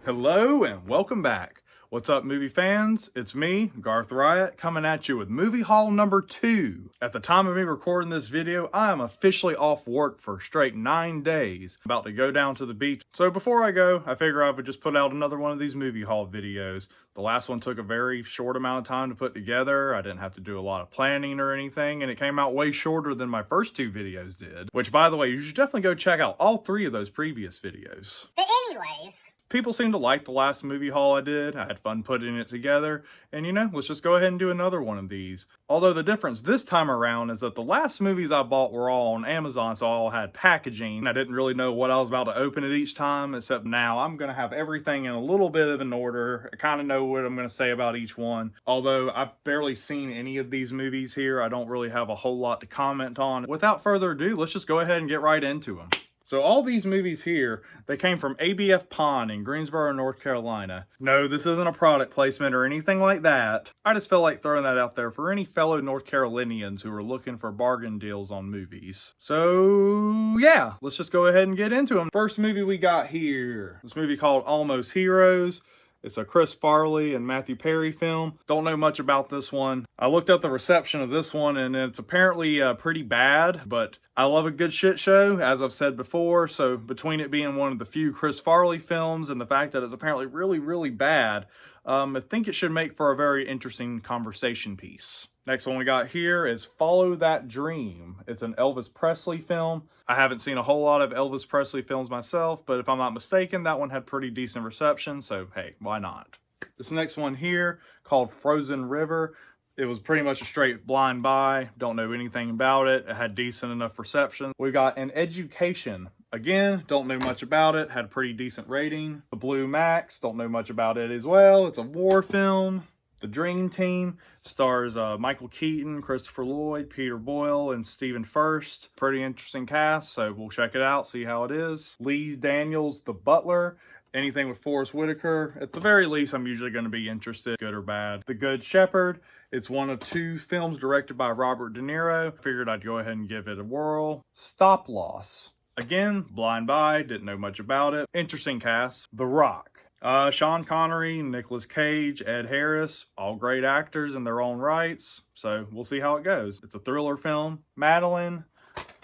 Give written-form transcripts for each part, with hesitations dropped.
Hello and welcome back. What's up, movie fans? It's me, Garth Riot, coming at you with movie haul number 2. At the time of me recording this video, I am officially off work for a straight 9 days, about to go down to the beach. So before I go, I figure I would just put out another one of these movie haul videos. The last one took a very short amount of time to put together. I didn't have to do a lot of planning or anything, and it came out way shorter than my first 2 videos did. Which, by the way, you should definitely go check out all 3 of those previous videos. But anyways, people seem to like the last movie haul I did. I had fun putting it together. And let's just go ahead and do another one of these. Although the difference this time around is that the last movies I bought were all on Amazon, so I all had packaging. I didn't really know what I was about to open at each time, except now I'm going to have everything in a little bit of an order. I kind of know what I'm going to say about each one. Although I've barely seen any of these movies here, I don't really have a whole lot to comment on. Without further ado, let's just go ahead and get right into them. So all these movies here, they came from ABF Pond in Greensboro, North Carolina. No, this isn't a product placement or anything like that. I just felt like throwing that out there for any fellow North Carolinians who are looking for bargain deals on movies. So yeah, let's just go ahead and get into them. First movie we got here, this movie called Almost Heroes. It's a Chris Farley and Matthew Perry film. Don't know much about this one. I looked up the reception of this one and it's apparently pretty bad, but I love a good shit show, as I've said before. So between it being one of the few Chris Farley films and the fact that it's apparently really, really bad, I think it should make for a very interesting conversation piece. Next one we got here is Follow That Dream. It's an Elvis Presley film. I haven't seen a whole lot of Elvis Presley films myself, but if I'm not mistaken, that one had pretty decent reception, so hey, why not? This next one here, called Frozen River, it was pretty much a straight blind buy. Don't know anything about it. It had decent enough reception. We got An Education. Again, don't know much about it. Had a pretty decent rating. The Blue Max, don't know much about it as well. It's a war film. The Dream Team stars Michael Keaton, Christopher Lloyd, Peter Boyle, and Stephen Furst. Pretty interesting cast, so we'll check it out, see how it is. Lee Daniels, The Butler. Anything with Forrest Whitaker, at the very least, I'm usually going to be interested, good or bad. The Good Shepherd. It's one of 2 films directed by Robert De Niro. Figured I'd go ahead and give it a whirl. Stop Loss. Again, blind buy, didn't know much about it. Interesting cast. The Rock. Sean Connery, Nicolas Cage, Ed Harris, all great actors in their own rights. So we'll see how it goes. It's a thriller film. Madeline.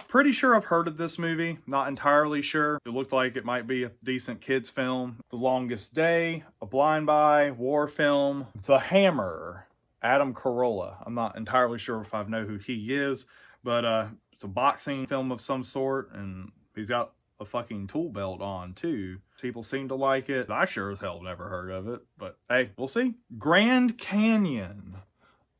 Pretty sure I've heard of this movie. Not entirely sure. It looked like it might be a decent kids film. The Longest Day. A blind buy. War film. The Hammer. Adam Carolla. I'm not entirely sure if I know who he is, but it's a boxing film of some sort, and he's got a fucking tool belt on too. People seem to like it. I sure as hell never heard of it, but hey, we'll see. Grand Canyon.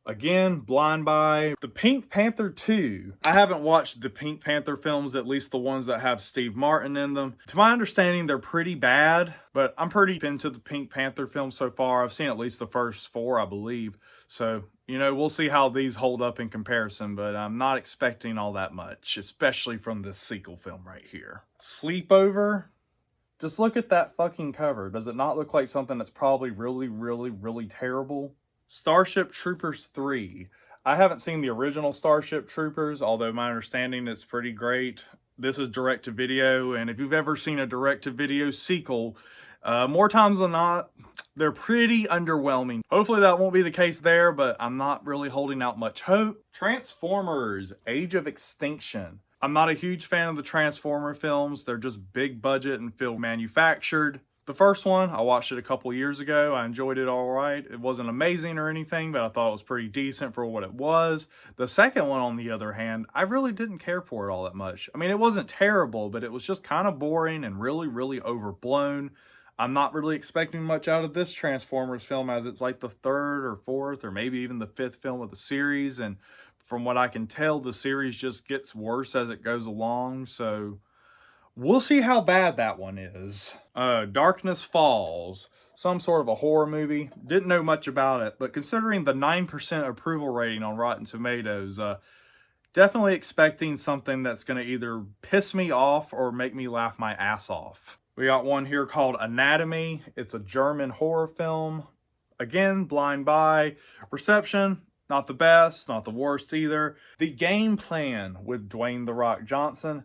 Again, blind buy. The Pink Panther 2. I haven't watched the Pink Panther films, at least the ones that have Steve Martin in them. To my understanding, they're pretty bad, but I'm pretty into the Pink Panther films so far. I've seen at least the first 4, I believe. So, we'll see how these hold up in comparison, but I'm not expecting all that much, especially from this sequel film right here. Sleepover. Just look at that fucking cover. Does it not look like something that's probably really, really, really terrible? Starship Troopers 3. I haven't seen the original Starship Troopers, although my understanding it's pretty great. This is direct-to-video, and if you've ever seen a direct-to-video sequel, more times than not, they're pretty underwhelming. Hopefully that won't be the case there, but I'm not really holding out much hope. Transformers, Age of Extinction. I'm not a huge fan of the Transformer films. They're just big budget and feel manufactured. The first one, I watched it a couple years ago. I enjoyed it all right. It wasn't amazing or anything, but I thought it was pretty decent for what it was. The second one, on the other hand, I really didn't care for it all that much. I mean, it wasn't terrible, but it was just kind of boring and really, really overblown. I'm not really expecting much out of this Transformers film, as it's like the 3rd or 4th or maybe even the 5th film of the series. And from what I can tell, the series just gets worse as it goes along. So we'll see how bad that one is. Darkness Falls. Some sort of a horror movie. Didn't know much about it, but considering the 9% approval rating on Rotten Tomatoes, definitely expecting something that's going to either piss me off or make me laugh my ass off. We got one here called Anatomy. It's a German horror film. Again, blind buy. Reception, not the best, not the worst either. The Game Plan with Dwayne "The Rock" Johnson.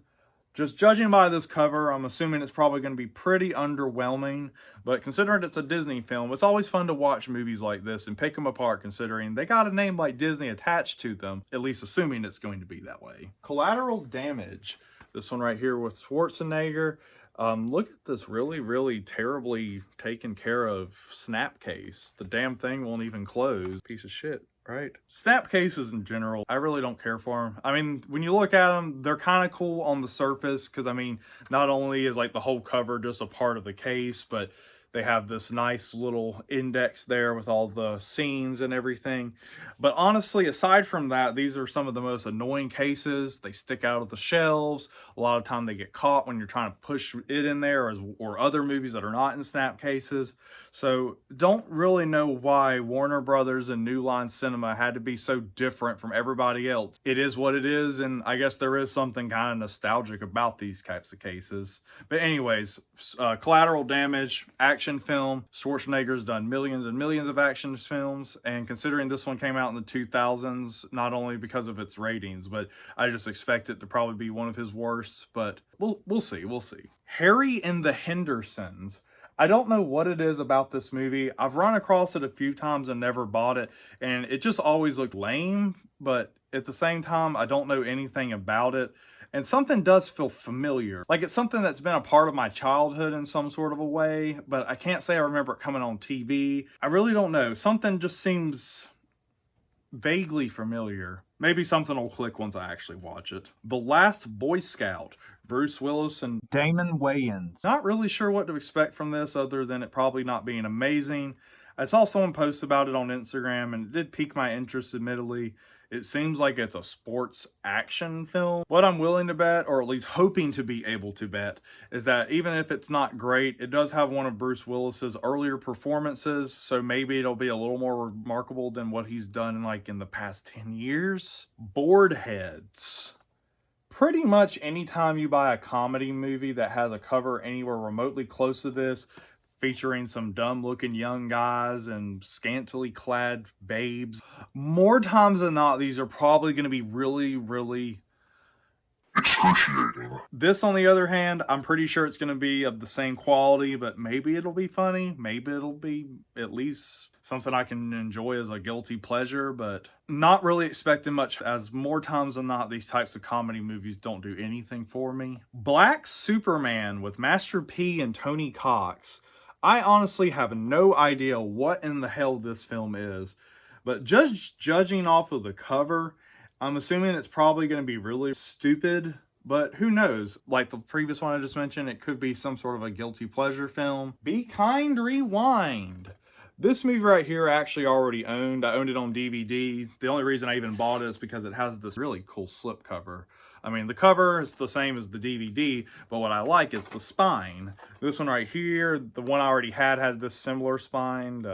Just judging by this cover, I'm assuming it's probably going to be pretty underwhelming, but considering it's a Disney film, it's always fun to watch movies like this and pick them apart considering they got a name like Disney attached to them, at least assuming it's going to be that way. Collateral Damage. This one right here with Schwarzenegger. Look at this really terribly taken care of snap case. The damn thing won't even close. Piece of shit. Right? Snap cases in general, I really don't care for them. I mean, when you look at them, they're kind of cool on the surface because, I mean, not only is like the whole cover just a part of the case, but they have this nice little index there with all the scenes and everything. But honestly, aside from that, these are some of the most annoying cases. They stick out of the shelves. A lot of time they get caught when you're trying to push it in there, or other movies that are not in snap cases. So don't really know why Warner Brothers and New Line Cinema had to be so different from everybody else. It is what it is, and I guess there is something kind of nostalgic about these types of cases. But anyways, Collateral Damage, action film. Schwarzenegger's done millions and millions of action films, and considering this one came out in the 2000s, not only because of its ratings, but I just expect it to probably be one of his worst, but we'll see. Harry and the Hendersons. I don't know what it is about this movie. I've run across it a few times and never bought it, and it just always looked lame, but at the same time, I don't know anything about it. And something does feel familiar. Like it's something that's been a part of my childhood in some sort of a way, but I can't say I remember it coming on TV. I really don't know. Something just seems vaguely familiar. Maybe something will click once I actually watch it. The Last Boy Scout. Bruce Willis and Damon Wayans. Not really sure what to expect from this other than it probably not being amazing. I saw someone post about it on Instagram and it did pique my interest, admittedly. It seems like it's a sports action film. What I'm willing to bet, or at least hoping to be able to bet, is that even if it's not great, it does have one of Bruce Willis's earlier performances, so maybe it'll be a little more remarkable than what he's done in the past 10 years. Boardheads. Pretty much anytime you buy a comedy movie that has a cover anywhere remotely close to this, featuring some dumb-looking young guys and scantily clad babes, more times than not, these are probably going to be really excruciating. This, on the other hand, I'm pretty sure it's going to be of the same quality, but maybe it'll be funny. Maybe it'll be at least something I can enjoy as a guilty pleasure, but not really expecting much, as more times than not, these types of comedy movies don't do anything for me. Black Superman with Master P and Tony Cox. I honestly have no idea what in the hell this film is, but just judging off of the cover, I'm assuming it's probably going to be really stupid, but who knows? Like the previous one I just mentioned, it could be some sort of a guilty pleasure film. Be Kind, Rewind. This movie right here I actually already owned. I owned it on DVD. The only reason I even bought it is because it has this really cool slipcover. I mean, the cover is the same as the DVD, but what I like is the spine. This one right here, the one I already had this similar spine.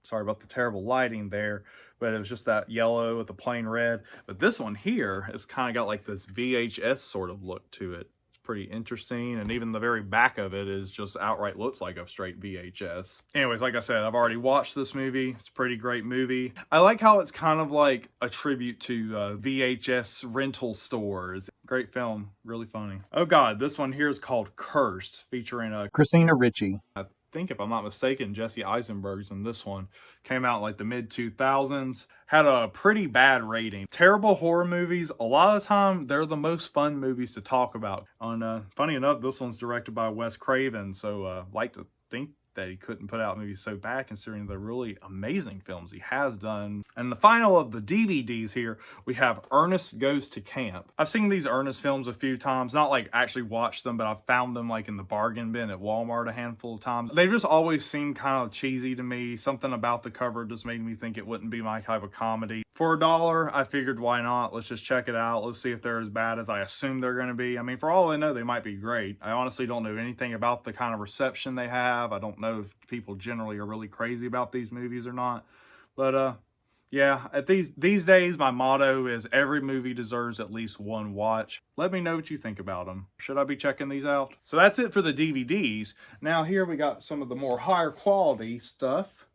Sorry about the terrible lighting there, but it was just that yellow with the plain red. But this one here has kind of got like this VHS sort of look to it. Pretty interesting, and even the very back of it is just outright looks like a straight VHS. Anyways, like I said, I've already watched this movie. It's a pretty great movie. I like how it's kind of like a tribute to VHS rental stores. Great film, really funny. Oh god, this one here is called Curse, featuring Christina Ricci. I think, if I'm not mistaken, Jesse Eisenberg's in this one. Came out in like the mid-2000s. Had a pretty bad rating. Terrible horror movies, a lot of the time, they're the most fun movies to talk about. Funny enough, this one's directed by Wes Craven, so like to think that he couldn't put out movies so bad considering the really amazing films he has done. And the final of the DVDs here, we have Ernest Goes to Camp. I've seen these Ernest films a few times, not like actually watched them, but I've found them like in the bargain bin at Walmart a handful of times. They just always seem kind of cheesy to me. Something about the cover just made me think it wouldn't be my type of comedy. For $1, I figured why not? Let's just check it out. Let's see if they're as bad as I assume they're going to be. I mean, for all I know, they might be great. I honestly don't know anything about the kind of reception they have. I don't know if people generally are really crazy about these movies or not. But yeah, at these days, my motto is every movie deserves at least one watch. Let me know what you think about them. Should I be checking these out? So that's it for the DVDs. Now here we got some of the more higher quality stuff.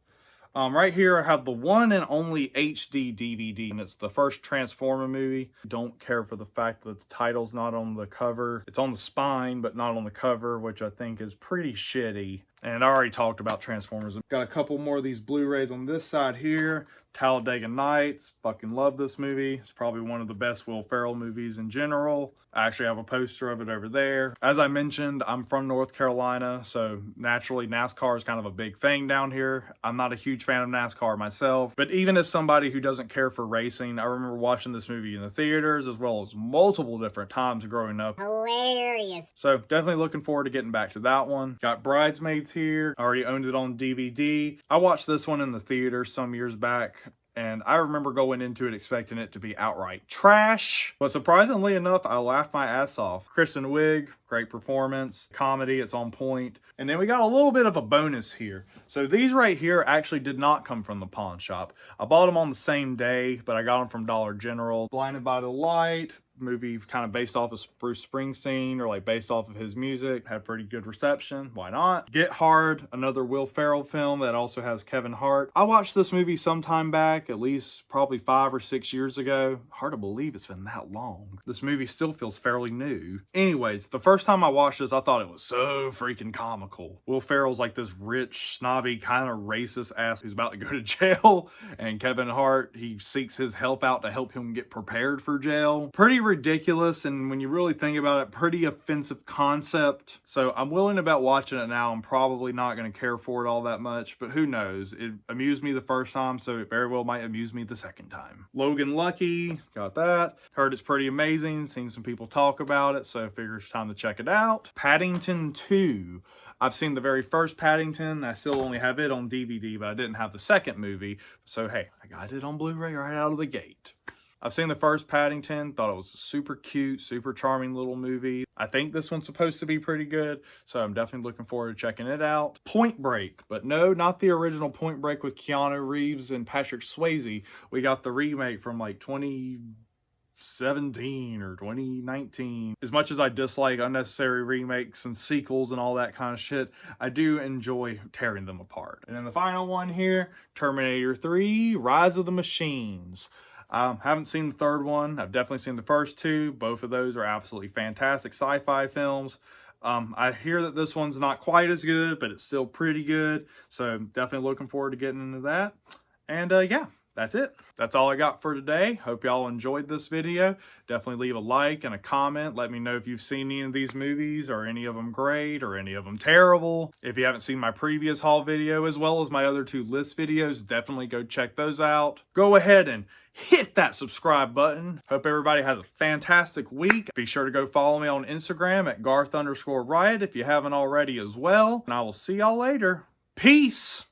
Right here I have the one and only HD DVD, and it's the first Transformer movie. Don't care for the fact that the title's not on the cover. It's on the spine, but not on the cover, which I think is pretty shitty. And I already talked about Transformers. I've got a couple more of these Blu-rays on this side here. Talladega Knights. Fucking love this movie. It's probably one of the best Will Ferrell movies in general. I actually have a poster of it over there. As I mentioned, I'm from North Carolina, so naturally NASCAR is kind of a big thing down here. I'm not a huge fan of NASCAR myself, but even as somebody who doesn't care for racing, I remember watching this movie in the theaters as well as multiple different times growing up. Hilarious. So definitely looking forward to getting back to that one. Got Bridesmaids here. I already owned it on DVD. I watched this one in the theater some years back, and I remember going into it expecting it to be outright trash. But surprisingly enough, I laughed my ass off. Kristen Wiig, great performance. Comedy, it's on point. And then we got a little bit of a bonus here. So these right here actually did not come from the pawn shop. I bought them on the same day, but I got them from Dollar General. Blinded by the Light, movie kind of based off of Bruce Springsteen, or like based off of his music. Had pretty good reception. Why not? Get Hard, another Will Ferrell film that also has Kevin Hart. I watched this movie sometime back, at least probably 5 or 6 years ago. Hard to believe it's been that long. This movie still feels fairly new. Anyways, the first time I watched this, I thought it was so freaking comical. Will Ferrell's like this rich, snobby, kind of racist ass who's about to go to jail, and Kevin Hart, he seeks his help out to help him get prepared for jail. Pretty ridiculous, and when you really think about it, pretty offensive concept. So I'm willing about watching it now. I'm probably not going to care for it all that much, but who knows? It amused me the first time, so it very well might amuse me the second time. Logan Lucky, got that. Heard it's pretty amazing. Seen some people talk about it, so I figure it's time to check it out. Paddington 2. I've seen the very first Paddington. I still only have it on DVD, but I didn't have the second movie. So hey, I got it on Blu-ray right out of the gate. I've seen the first Paddington, thought it was a super cute, super charming little movie. I think this one's supposed to be pretty good, so I'm definitely looking forward to checking it out. Point Break, but no, not the original Point Break with Keanu Reeves and Patrick Swayze. We got the remake from like 2017 or 2019. As much as I dislike unnecessary remakes and sequels and all that kind of shit, I do enjoy tearing them apart. And then the final one here, Terminator 3, Rise of the Machines. Haven't seen the third one. I've definitely seen the first two. Both of those are absolutely fantastic sci-fi films. I hear that this one's not quite as good, but it's still pretty good. So definitely looking forward to getting into that. And yeah, that's it. That's all I got for today. Hope y'all enjoyed this video. Definitely leave a like and a comment. Let me know if you've seen any of these movies, or any of them great or any of them terrible. If you haven't seen my previous haul video as well as my other 2 list videos, definitely go check those out. Go ahead and hit that subscribe button. Hope everybody has a fantastic week. Be sure to go follow me on Instagram at Garth_Riot if you haven't already as well. And I will see y'all later. Peace.